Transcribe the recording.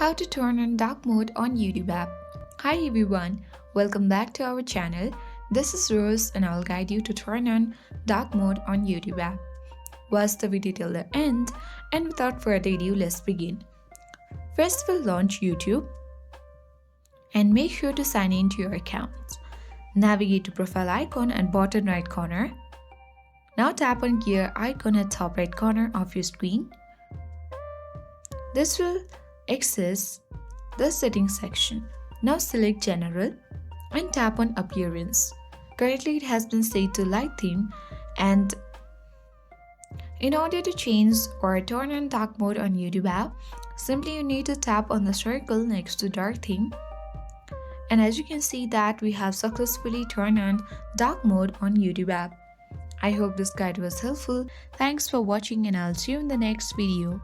How to turn on dark mode on YouTube app. Hi everyone, welcome back to our channel. This is Rose and I'll guide you to turn on dark mode on YouTube app. Watch the video till the end, and without further ado, let's begin. First, we'll launch YouTube and make sure to sign in to your account. Navigate to profile icon at bottom right corner. Now tap on gear icon at top right corner of your screen. This will access the settings section. Now select general and tap on appearance. Currently it has been set to light theme, and in order to change or turn on dark mode on YouTube app, simply you need to tap on the circle next to dark theme. And as you can see that we have successfully turned on dark mode on YouTube app. I hope this guide was helpful. Thanks for watching and I'll see you in the next video.